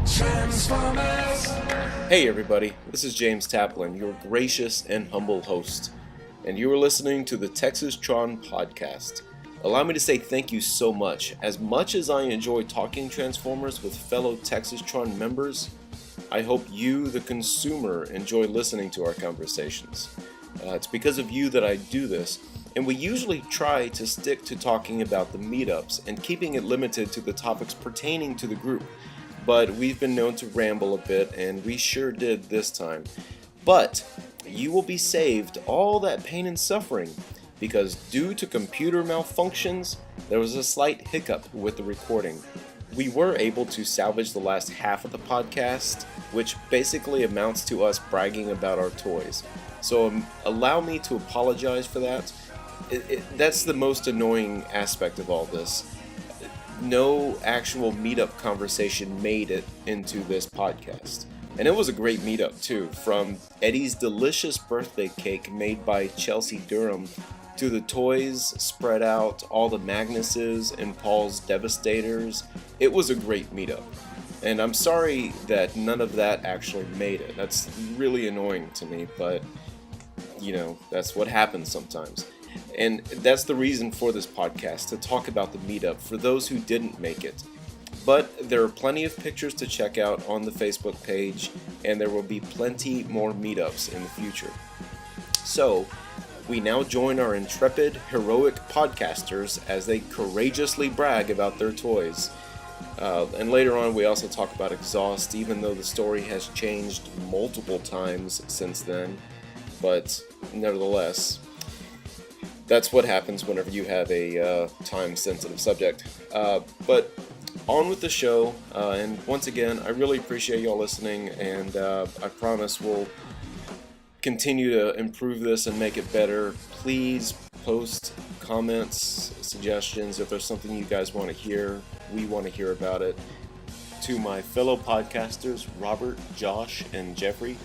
Transformers. Hey everybody, this is James Taplin, your gracious and humble host, and you are listening to the Texastron podcast. Allow me to say thank you so much. As much as I enjoy talking Transformers with fellow Texastron members, I hope you, the consumer, enjoy listening to our conversations. It's because of you that I do this, and we usually try to stick to talking about the meetups and keeping it limited to the topics pertaining to the group. But we've been known to ramble a bit, and we sure did this time. But you will be saved all that pain and suffering, because due to computer malfunctions, there was a slight hiccup with the recording. We were able to salvage the last half of the podcast, which basically amounts to us bragging about our toys. So allow me to apologize for that. That's the most annoying aspect of all this. No actual meetup conversation made it into this podcast. And it was a great meetup too, from Eddie's delicious birthday cake made by Chelsea Durham to the toys spread out, all the Magnuses and Paul's Devastators. It was a great meetup. And I'm sorry that none of that actually made it. That's really annoying to me, but you know, that's what happens sometimes. And that's the reason for this podcast, to talk about the meetup for those who didn't make it. But there are plenty of pictures to check out on the Facebook page, and there will be plenty more meetups in the future. So, we now join our intrepid, heroic podcasters as they courageously brag about their toys. And later on, we also talk about Exhaust, even though the story has changed multiple times since then. But nevertheless, that's what happens whenever you have a time-sensitive subject. But on with the show, and once again, I really appreciate y'all listening, and I promise we'll continue to improve this and make it better. Please post comments, suggestions, if there's something you guys want to hear, we want to hear about it. To my fellow podcasters, Robert, Josh, and Geoffrey,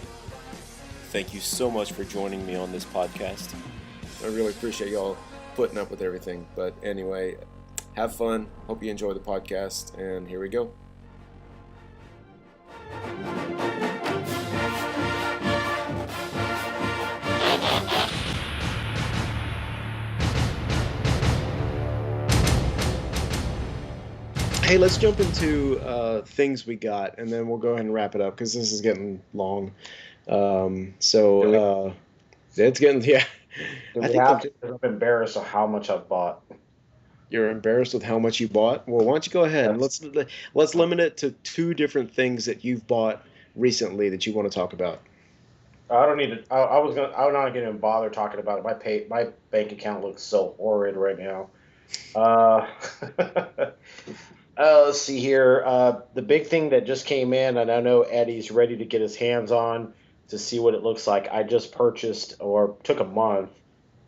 thank you so much for joining me on this podcast. I really appreciate y'all putting up with everything. But anyway, have fun. Hope you enjoy the podcast. And here we go. Hey, let's jump into things we got, and then we'll go ahead and wrap it up because this is getting long. It's getting, yeah. I'm embarrassed of how much I've bought. You're embarrassed with how much you bought? Well, why don't you go ahead and let's limit it to two different things that you've bought recently that you want to talk about. I don't need to. I'm not going to even bother talking about it. My bank account looks so horrid right now. Let's see here. The big thing that just came in, and I know Eddie's ready to get his hands on to see what it looks like. I just purchased, or took a month,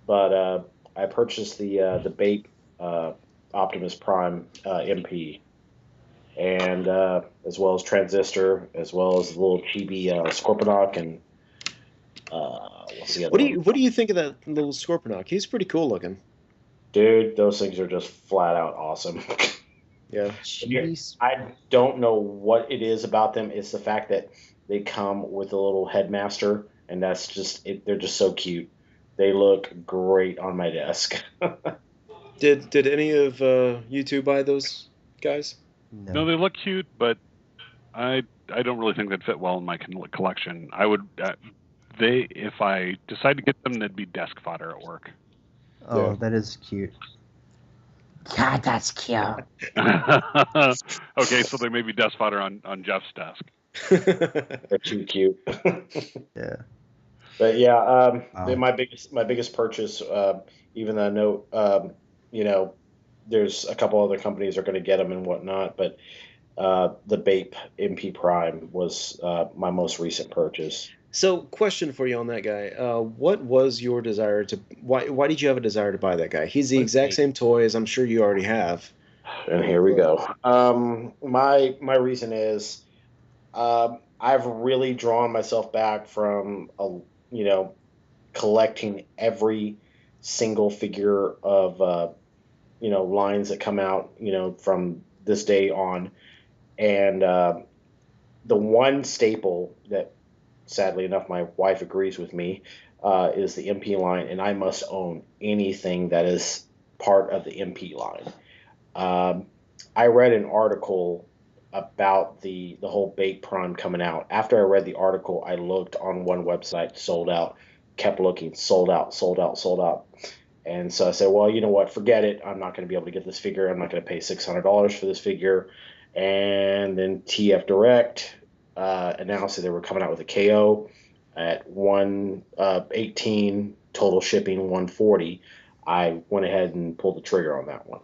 but I purchased the Bape Optimus Prime MP, and as well as Transistor, as well as the little chibi Scorponok, and what's the other one? What do you think of that little Scorponok? He's pretty cool looking. Dude, those things are just flat out awesome. Yeah. Jeez. I don't know what it is about them. It's the fact that they come with a little headmaster, and that's just it. They're just so cute. They look great on my desk. Did any of you two buy those guys? No, they look cute, but I don't really think they'd fit well in my collection. I would if I decide to get them, they'd be desk fodder at work. Oh, Yeah. that is cute. God, that's cute. Okay, so they may be desk fodder on Jeff's desk. They're too cute. Yeah. But yeah, Wow. my biggest purchase, even though I know, there's a couple other companies are going to get them and whatnot, but the Bape MP Prime was my most recent purchase. So, question for you on that guy. What was your desire to... Why did you have a desire to buy that guy? He's the exact same toy as I'm sure you already have. And here we go. My reason is I've really drawn myself back from collecting every single figure of lines that come out from this day on, and the one staple that, sadly enough, my wife agrees with me, is the MP line, and I must own anything that is part of the MP line. Um, I read an article about the whole bait prime coming out. After I read the article, I looked on one website, sold out, kept looking, sold out, sold out, sold out. And so I said, well, you know what? Forget it. I'm not going to be able to get this figure. I'm not going to pay $600 for this figure. And then TF Direct announced that they were coming out with a KO at 118, total shipping 140. I went ahead and pulled the trigger on that one.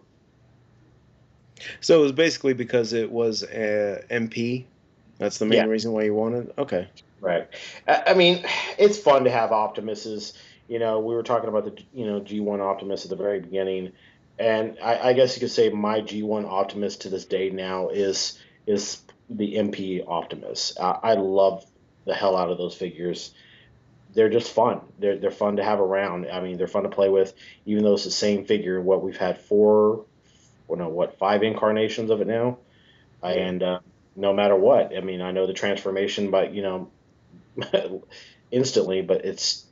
So it was basically because it was MP. That's the main Yeah. reason why you wanted. Okay. Right. I mean, it's fun to have Optimuses. We were talking about the G1 Optimus at the very beginning, and I guess you could say my G1 Optimus to this day now is the MP Optimus. I love the hell out of those figures. They're just fun. They're fun to have around. I mean, they're fun to play with, even though it's the same figure. What we've had five incarnations of it now, and no matter what, I mean, I know the transformation, but instantly, but it's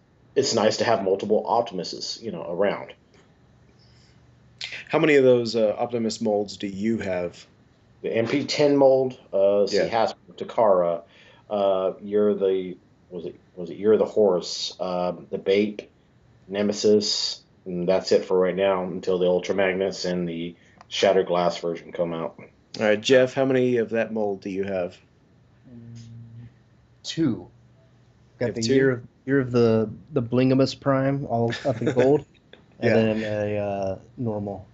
nice to have multiple Optimuses, around. How many of those Optimus molds do you have? The MP10 mold, Hasbro, Takara, you're the you're the horse, the bait, Nemesis, and that's it for right now until the Ultra Magnus and the Shattered Glass version come out. All right, Jeff, how many of that mold do you have? 2. Got the two? year of the Blingamus Prime, all up in gold, Yeah. and then a normal.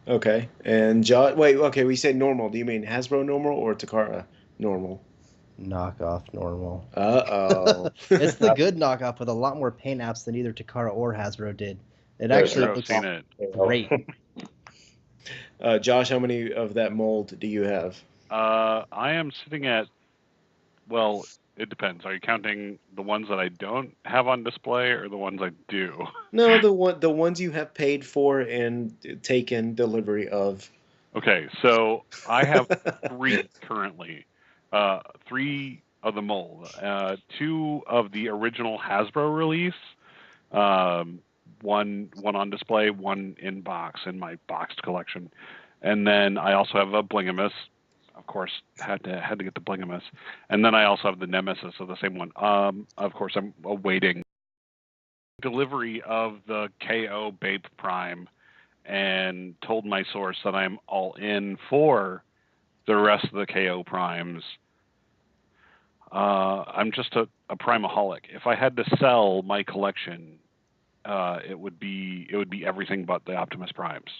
Okay, and John. Wait, okay. We say normal. Do you mean Hasbro normal or Takara normal? Knockoff normal. Uh-oh. It's the good knockoff with a lot more paint apps than either Takara or Hasbro did. It There's actually I've looks seen it. great. Josh, how many of that mold do you have? I am sitting at, well, it depends. Are you counting the ones that I don't have on display or the ones I do? No, the ones you have paid for and taken delivery of. Okay, so I have 3 currently. 3 of the mold. 2 of the original Hasbro release. One on display, one in box in my boxed collection, and then I also have a Blingamus. Of course, had to get the Blingamus, and then I also have the Nemesis of the same one. Of course, I'm awaiting delivery of the KO Bape Prime, and told my source that I'm all in for the rest of the KO Primes. I'm just a primaholic. If I had to sell my collection, it would be everything but the Optimus Primes.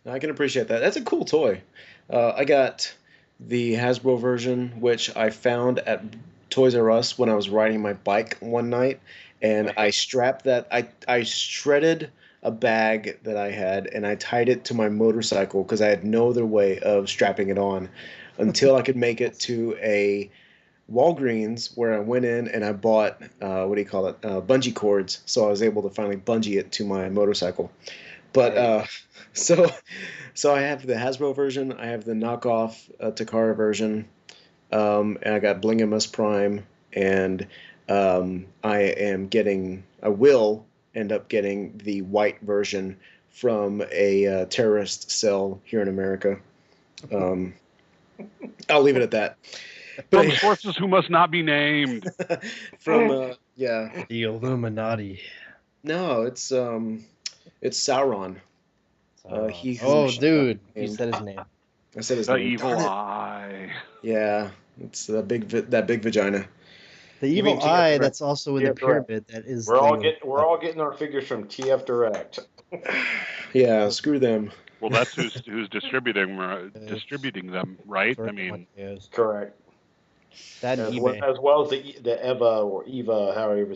I can appreciate that. That's a cool toy. I got the Hasbro version, which I found at Toys R Us when I was riding my bike one night, and I strapped that. I shredded a bag that I had, and I tied it to my motorcycle because I had no other way of strapping it on until I could make it to a Walgreens, where I went in and I bought bungee cords, so I was able to finally bungee it to my motorcycle. But so I have the Hasbro version, I have the knockoff Takara version, and I got Blingamus Prime, and I will end up getting the white version from a terrorist cell here in America. I'll leave it at that. From sources who must not be named. From yeah. The Illuminati. No, it's Sauron. Dude, you said his name. I said his The name. evil eye. Yeah, it's that big vagina. The You evil mean eye TF that's also in the TF Direct. pyramid. That is. We're all getting our figures from TF Direct. Yeah, screw them. Well, that's who's distributing them, right? I mean, Correct. That As eBay. well as the Eva or Eva, however you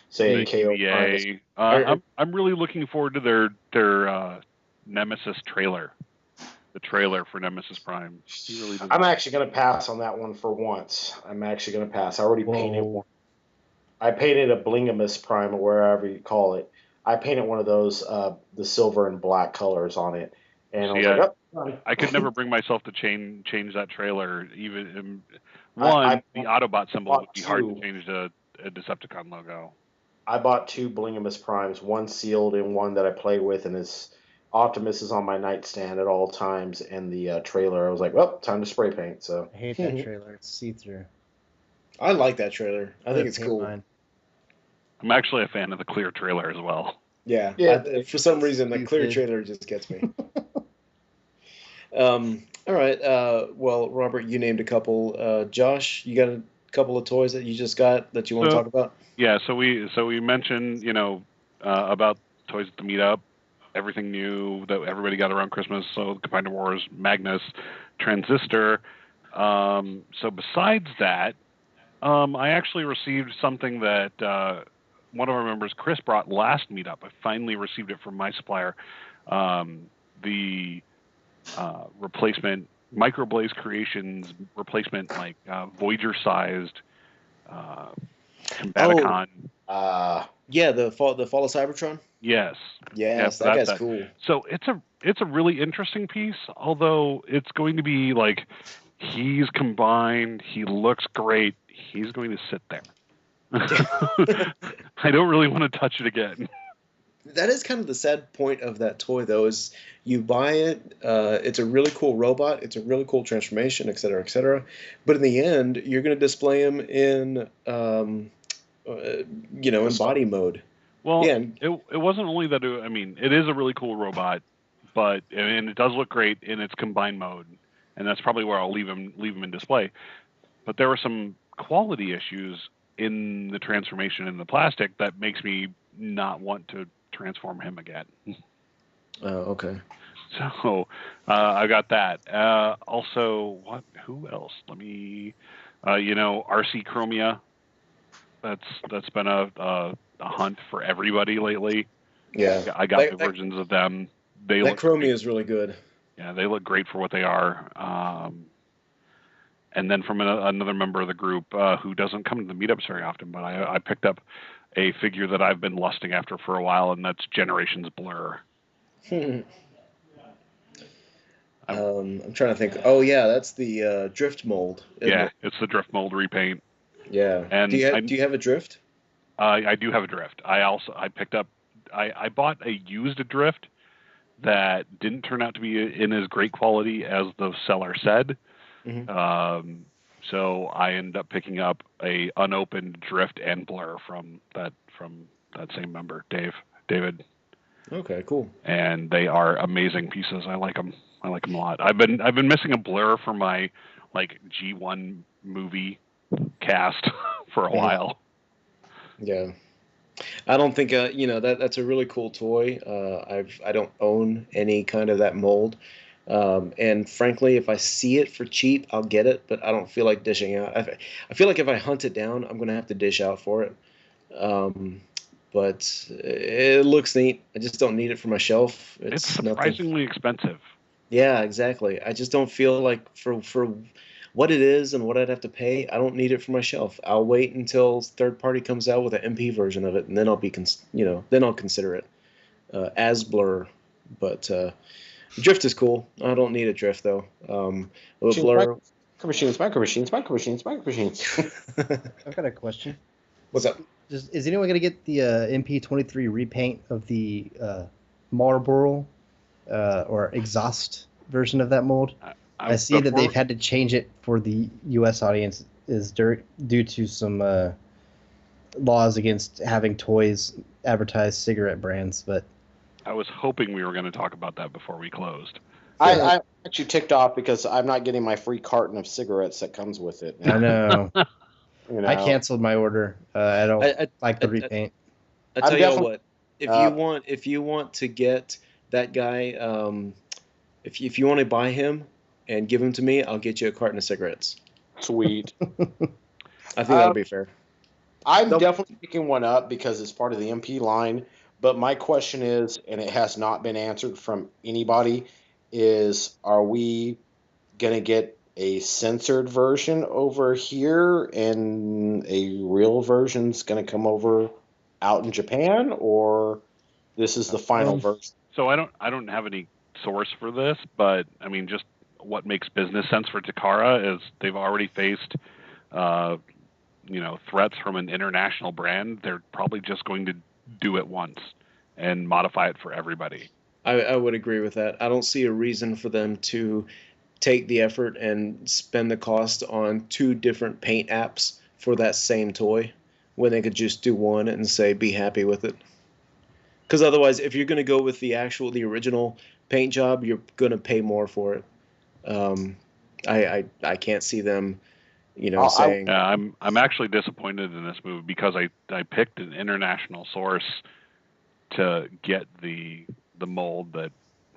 say it, KO. EVA. I'm really looking forward to their Nemesis trailer. The trailer for Nemesis Prime. Really I'm actually going to pass on that one for once. I'm actually going to pass. I already painted one. I painted a Blingamus Prime or wherever you call it. I painted one of those, the silver and black colors on it. And I was like, I could never bring myself to change that trailer. Even the Autobot symbol would be hard to change to a Decepticon logo. I bought 2 Blingimus Primes, one sealed and one that I play with, and Optimus is on my nightstand at all times. And the trailer, I was like, well, time to spray paint. So I hate that trailer. It's see-through. I like that trailer. I think it's cool. Mine. I'm actually a fan of the clear trailer as well. Yeah. For some reason, the clear trailer just gets me. All right. Well, Robert, you named a couple. Josh, you got a couple of toys that you just got that you want to talk about? Yeah. So we mentioned about toys at the meetup, everything new that everybody got around Christmas. So Combiner Wars, Magnus, Transistor. So besides that, I actually received something that one of our members, Chris, brought last meetup. I finally received it from my supplier. The replacement Microblaze Creations replacement, like Voyager-sized Combaticon. Yeah, the Fall of Cybertron. Yes. Yes, that guy's cool. So it's a really interesting piece, although it's going to be like he's combined. He looks great. He's going to sit there. I don't really want to touch it again. That is kind of the sad point of that toy, though, is you buy it, it's a really cool robot, it's a really cool transformation, et cetera, but in the end, you're going to display him in, in body mode. Well, yeah. It wasn't only that, it is a really cool robot, and it does look great in its combined mode, and that's probably where I'll leave him in display. But there were some quality issues in the transformation in the plastic that makes me not want to transform him again. Oh, okay. So I got that. Also, who else? Let me, RC Chromia. That's been a hunt for everybody lately. Yeah, I got the versions of them. That Chromia is really good. Yeah, they look great for what they are. And then from another member of the group who doesn't come to the meetups very often, but I picked up a figure that I've been lusting after for a while, and that's Generations Blur. I'm trying to think. Oh, yeah, that's the drift mold. It's the drift mold repaint. Yeah. And do you have a drift? I do have a drift. I picked up. I bought a used drift that didn't turn out to be in as great quality as the seller said. Mm-hmm. So I ended up picking up a unopened drift and blur from that same member, David. Okay, cool. And they are amazing pieces. I like them a lot. I've been missing a blur for my G1 movie cast for a while. Yeah. I don't think that's a really cool toy. I don't own any kind of that mold. And frankly, if I see it for cheap, I'll get it, but I don't feel like dishing out. I feel like if I hunt it down, I'm going to have to dish out for it. But it looks neat. I just don't need it for my shelf. It's surprisingly expensive. Yeah, exactly. I just don't feel like for what it is and what I'd have to pay, I don't need it for my shelf. I'll wait until third party comes out with an MP version of it, and then I'll then I'll consider it as Blur. But drift is cool. I don't need a drift though. Blur. Micro machines. I've got a question. What's up? Is anyone going to get the MP23 repaint of the Marlboro or exhaust version of that mold? I see that they've had to change it for the U.S. audience due to some laws against having toys advertise cigarette brands. But I was hoping we were going to talk about that before we closed. I'm actually ticked off because I'm not getting my free carton of cigarettes that comes with it. I know. I canceled my order. I don't like the repaint. I tell you what, if you want to get that guy, if you want to buy him and give him to me, I'll get you a carton of cigarettes. Sweet. I think that'll be fair. I'm definitely picking one up because it's part of the MP line. But my question is, and it has not been answered from anybody, is are we going to get a censored version over here and a real version's going to come over out in Japan, or this is the final version? So I don't have any source for this, but I mean, just what makes business sense for Takara is they've already faced, threats from an international brand. They're probably just going to do it once and modify it for everybody. I would agree with that. I don't see a reason for them to take the effort and spend the cost on 2 different paint apps for that same toy when they could just do one and say, be happy with it. Because otherwise, if you're going to go with the original paint job, you're going to pay more for it. I can't see them, saying. I'm actually disappointed in this movie because I picked an international source to get the mold that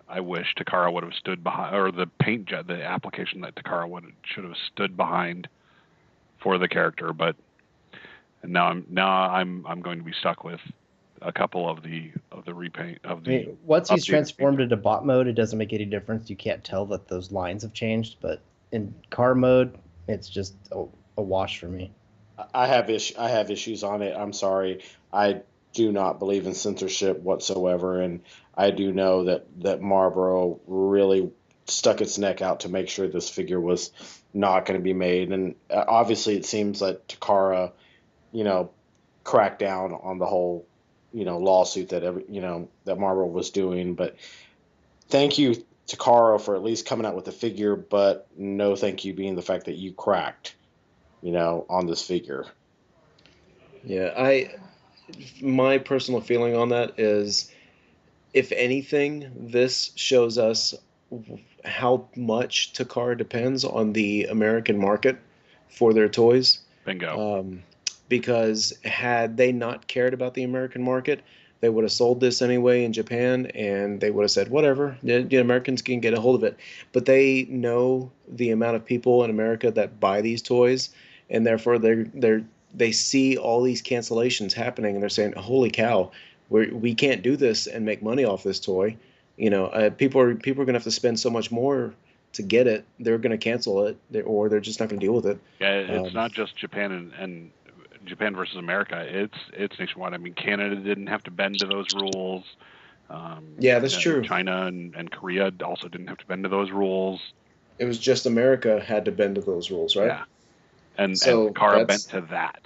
I wish Takara would have stood behind, or the paint job, the application that Takara should have stood behind for the character. But now I'm going to be stuck with a couple of the repaint of the. Once he's transformed into bot mode, it doesn't make any difference. You can't tell that those lines have changed, but in car mode, it's just a wash for me. I have issues on it. I'm sorry. I do not believe in censorship whatsoever, and I do know that Marlboro really stuck its neck out to make sure this figure was not going to be made. And obviously, it seems that Takara, cracked down on the whole, lawsuit that that Marlboro was doing. But thank you, Takara, for at least coming out with the figure. But no, thank you, being the fact that you cracked, on this figure. Yeah, my personal feeling on that is, if anything, this shows us how much Takara depends on the American market for their toys. Bingo. Because had they not cared about the American market, they would have sold this anyway in Japan, and they would have said, whatever, the Americans can get a hold of it. But they know the amount of people in America that buy these toys, and therefore they see all these cancellations happening, and they're saying, holy cow, we can't do this and make money off this toy. People are going to have to spend so much more to get it. They're going to cancel it, or they're just not going to deal with it. Yeah, it's not just Japan and Japan versus America. It's nationwide. I mean, Canada didn't have to bend to those rules. Yeah, that's true. China and Korea also didn't have to bend to those rules. It was just America had to bend to those rules, right? Yeah. And Takara bent to that.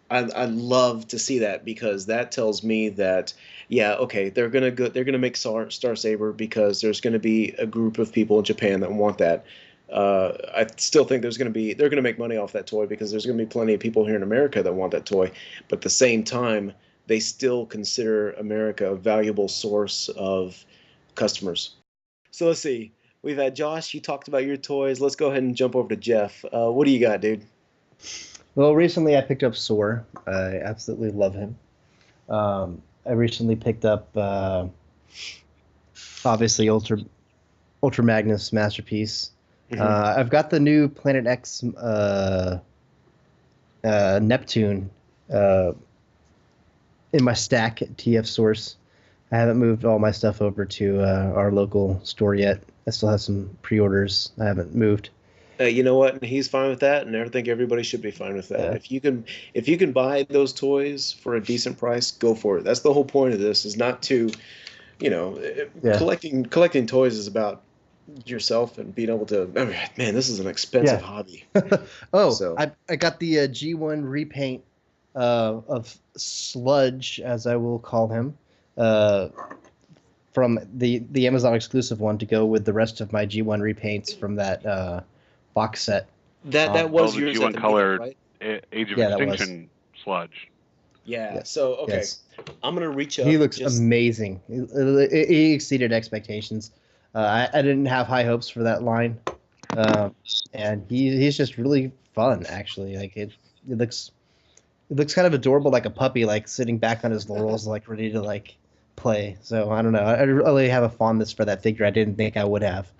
I love to see that, because that tells me that, yeah, okay, they're gonna make Star Saber because there's gonna be a group of people in Japan that want that. I still think they're gonna make money off that toy because there's gonna be plenty of people here in America that want that toy. But at the same time, they still consider America a valuable source of customers. So let's see. We've had Josh. You talked about your toys. Let's go ahead and jump over to Jeff. What do you got, dude? Well, recently I picked up Soar. I absolutely love him. I recently picked up, obviously, Ultra Magnus Masterpiece. Mm-hmm. I've got the new Planet X Neptune in my stack at TF Source. I haven't moved all my stuff over to our local store yet. I still have some pre-orders I haven't moved. You know what? He's fine with that, and I think everybody should be fine with that. Yeah. If you can buy those toys for a decent price, go for it. That's the whole point of this. Is not to, collecting toys is about yourself and being able to. I mean, man, this is an expensive hobby. I got the G1 repaint of Sludge, as I will call him, from the Amazon exclusive one to go with the rest of my G1 repaints from that box set. That was yours. G1 colored, right? Age of Extinction Sludge. Yeah. So okay, yes. I'm gonna reach up. He looks amazing. He exceeded expectations. I didn't have high hopes for that line, and he's just really fun. Actually, like it looks kind of adorable, like a puppy, like sitting back on his laurels, like ready to like play. So I don't know. I really have a fondness for that figure. I didn't think I would have.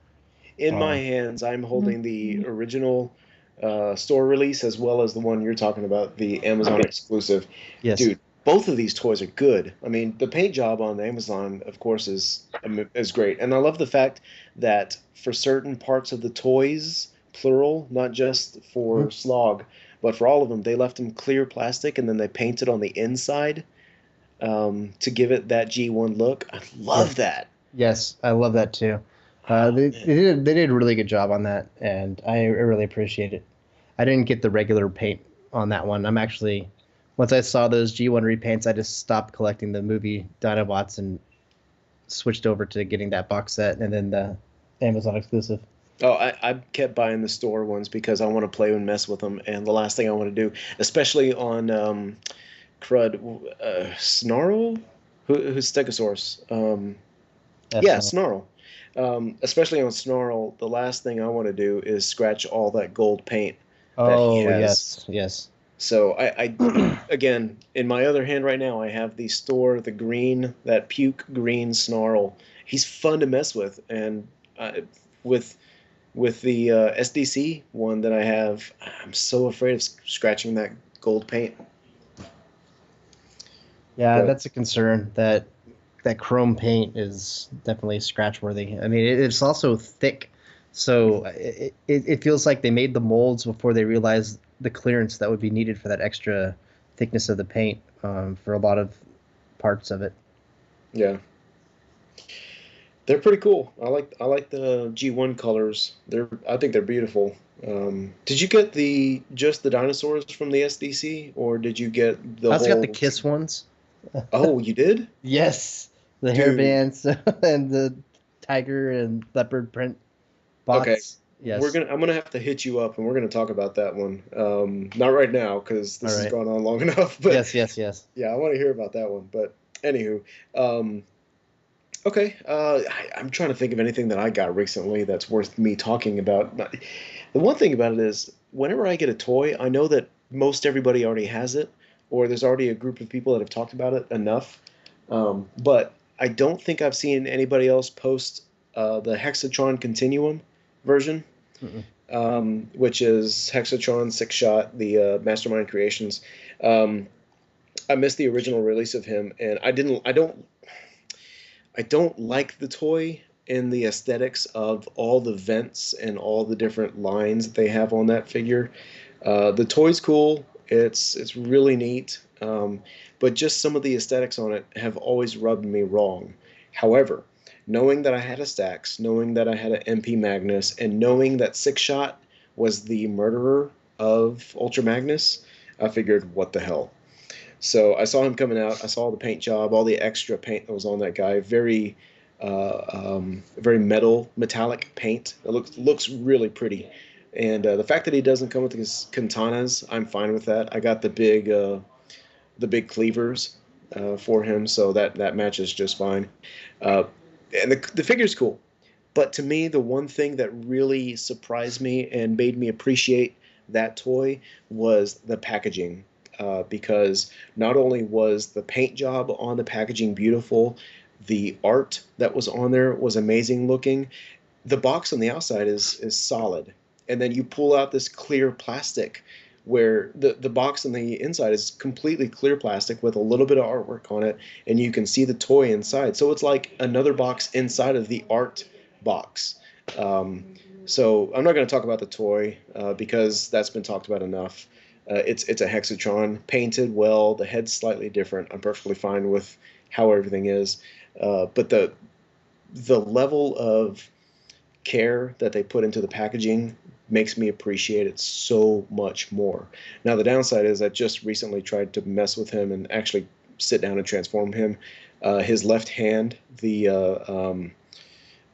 In my hands, I'm holding the original store release as well as the one you're talking about, the Amazon exclusive. Yes. Dude, both of these toys are good. I mean, the paint job on Amazon, of course, is great. And I love the fact that for certain parts of the toys, plural, not just for Slog, but for all of them, they left them clear plastic and then they painted on the inside to give it that G1 look. I love that. Yes, I love that too. They did a really good job on that, and I really appreciate it. I didn't get the regular paint on that one. I'm actually, once I saw those G1 repaints, I just stopped collecting the movie Dinobots and switched over to getting that box set and then the Amazon exclusive. Oh, I kept buying the store ones because I want to play and mess with them, and the last thing I want to do, especially on Snarl, who's Stegosaurus? Yeah, Snarl. Especially on Snarl, the last thing I want to do is scratch all that gold paint that he has. Yes. So I again, in my other hand right now, I have the store, that puke green Snarl. He's fun to mess with, and with the SDC one that I have, I'm so afraid of scratching that gold paint. Yeah, that's a concern. That chrome paint is definitely scratch worthy. I mean, it's also thick, so it feels like they made the molds before they realized the clearance that would be needed for that extra thickness of the paint for a lot of parts of it. Yeah, they're pretty cool. I like the G1 colors. I think they're beautiful. Did you get just the dinosaurs from the SDC, or did you get the? I also got the Kiss ones. Oh, you did? Yes, the hairbands and the tiger and leopard print bots. Okay. Yes. I'm gonna have to hit you up, and we're gonna talk about that one. Not right now because this has gone on long enough. But yes. Yeah, I want to hear about that one. But anywho, okay. I'm trying to think of anything that I got recently that's worth me talking about. The one thing about it is, whenever I get a toy, I know that most everybody already has it, or there's already a group of people that have talked about it enough. But I don't think I've seen anybody else post the Hexatron Continuum version, which is Hexatron 6-shot, the Mastermind Creations. I missed the original release of him, and I don't like the toy in the aesthetics of all the vents and all the different lines that they have on that figure. The toy's cool. It's really neat. But just some of the aesthetics on it have always rubbed me wrong. However, knowing that I had a Stax, knowing that I had an MP Magnus, and knowing that 6-shot was the murderer of Ultra Magnus, I figured, what the hell? So I saw him coming out. I saw the paint job, all the extra paint that was on that guy. Very metallic paint. It looks really pretty. And the fact that he doesn't come with his katanas, I'm fine with that. I got the big cleavers for him, so that matches just fine. And the figure's cool. But to me, the one thing that really surprised me and made me appreciate that toy was the packaging. Because not only was the paint job on the packaging beautiful, the art that was on there was amazing looking. The box on the outside is solid. And then you pull out this clear plastic where the box on the inside is completely clear plastic with a little bit of artwork on it, and you can see the toy inside. So it's like another box inside of the art box. So I'm not going to talk about the toy because that's been talked about enough. It's a Hexatron, painted well. The head's slightly different. I'm perfectly fine with how everything is. But the level of care that they put into the packaging makes me appreciate it so much more. Now, the downside is I just recently tried to mess with him and actually sit down and transform him. His left hand, the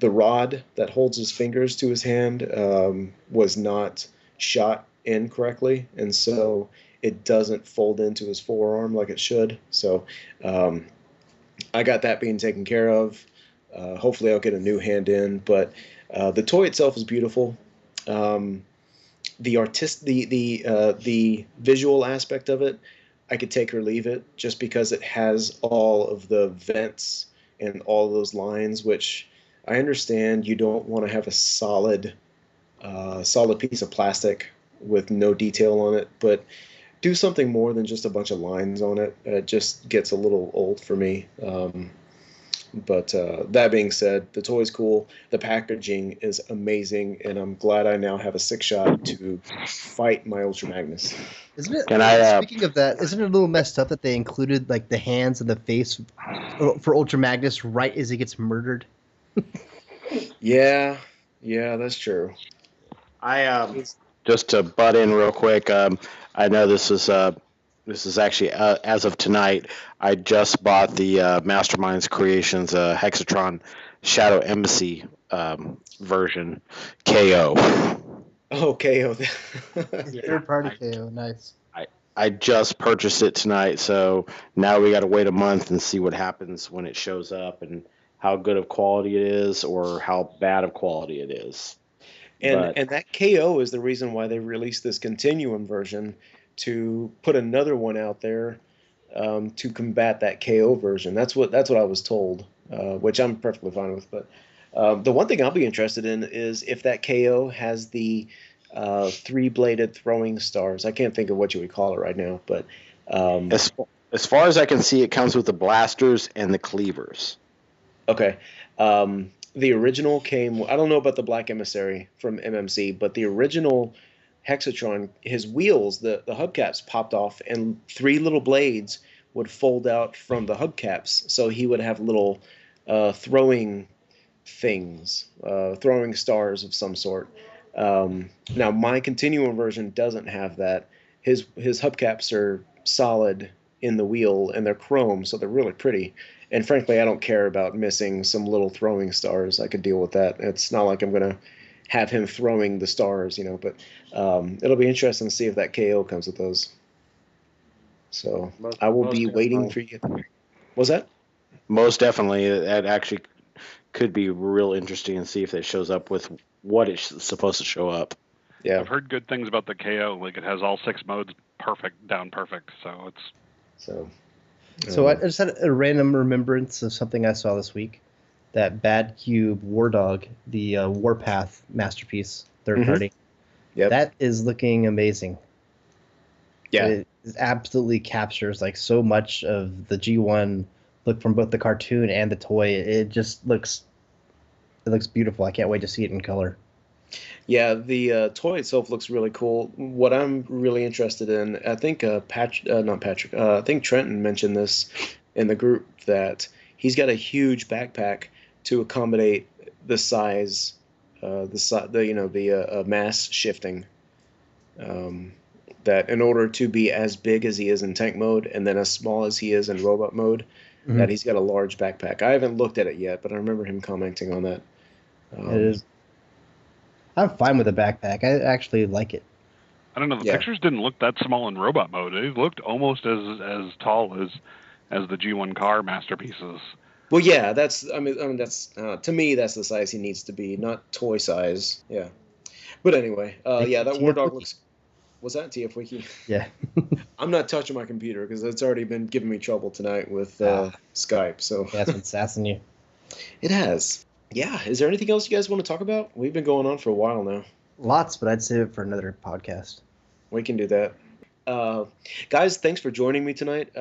rod that holds his fingers to his hand was not shot in correctly, and so it doesn't fold into his forearm like it should. So I got that being taken care of. Hopefully I'll get a new hand in, but the toy itself is beautiful. The visual aspect of it, I could take or leave it, just because it has all of the vents and all of those lines, which I understand you don't want to have a solid piece of plastic with no detail on it, but do something more than just a bunch of lines on it. It just gets a little old for me. But that being said, the toy's cool. The packaging is amazing, and I'm glad I now have a 6-shot to fight my Ultra Magnus. Isn't it? Speaking of that, isn't it a little messed up that they included like the hands and the face for Ultra Magnus right as he gets murdered? Yeah, that's true. Just to butt in real quick, I know this is actually as of tonight. I just bought the Masterminds Creations Hexatron Shadow Embassy version KO. Oh, KO. Third party KO, nice. I just purchased it tonight, so now we got to wait a month and see what happens when it shows up and how good of quality it is or how bad of quality it is. And that KO is the reason why they released this Continuum version, to put another one out there to combat that KO version. That's what I was told, which I'm perfectly fine with. But the one thing I'll be interested in is if that KO has the three-bladed throwing stars. I can't think of what you would call it right now, but as far as I can see, it comes with the blasters and the cleavers. Okay. The original came. I don't know about the Black Emissary from MMC, but the original Hexatron, his wheels, the hubcaps popped off, and three little blades would fold out from the hubcaps, so he would have little throwing things, throwing stars of some sort. Now my Continuum version doesn't have that. His hubcaps are solid in the wheel and they're chrome, so they're really pretty. And frankly, I don't care about missing some little throwing stars. I could deal with that. It's not like I'm gonna have him throwing the stars, But it'll be interesting to see if that KO comes with those. So I will be waiting for you. What's that? Most definitely, that actually could be real interesting and see if it shows up with what it's supposed to show up. Yeah, I've heard good things about the KO. Like it has all 6 modes down perfect. So it's. So I just had a random remembrance of something I saw this week. That Bad Cube War Dog, the Warpath masterpiece, third party. Yep. That is looking amazing. Yeah. It absolutely captures like so much of the G1 look from both the cartoon and the toy. It just looks beautiful. I can't wait to see it in color. Yeah, the toy itself looks really cool. What I'm really interested in, I think I think Trenton mentioned this in the group, that he's got a huge backpack to accommodate the size, the mass shifting. That in order to be as big as he is in tank mode and then as small as he is in robot mode, that he's got a large backpack. I haven't looked at it yet, but I remember him commenting on that. It is. I'm fine with the backpack. I actually like it. I don't know. The pictures didn't look that small in robot mode. It looked almost as tall as the G1 car masterpieces. Well, yeah, that's to me that's the size he needs to be, not toy size. Yeah. But anyway, that War Dog looks. Was that TF Wiki? Yeah. I'm not touching my computer because it's already been giving me trouble tonight with Skype. So yeah, it's been sassing you. It has. Yeah. Is there anything else you guys want to talk about? We've been going on for a while now. Lots, but I'd save it for another podcast. We can do that. Guys, thanks for joining me tonight.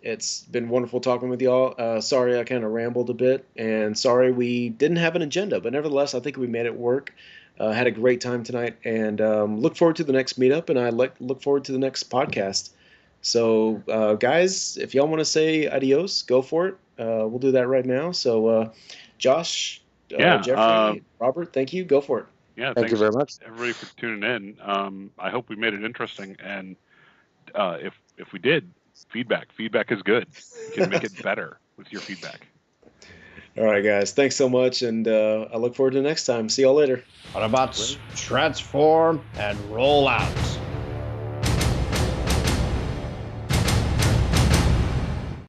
It's been wonderful talking with y'all. Sorry I kind of rambled a bit, and sorry we didn't have an agenda, but nevertheless, I think we made it work. Had a great time tonight, and look forward to the next meetup, and I look forward to the next podcast. So, guys, if y'all want to say adios, go for it. We'll do that right now. So, Josh, Geoffrey, Robert, thank you. Go for it. Yeah, thank you very much, everybody, for tuning in. I hope we made it interesting, and if we did, feedback is good. You can make it better with your feedback. All right, guys. Thanks so much, and I look forward to the next time. See y'all later. Autobots, transform and roll out.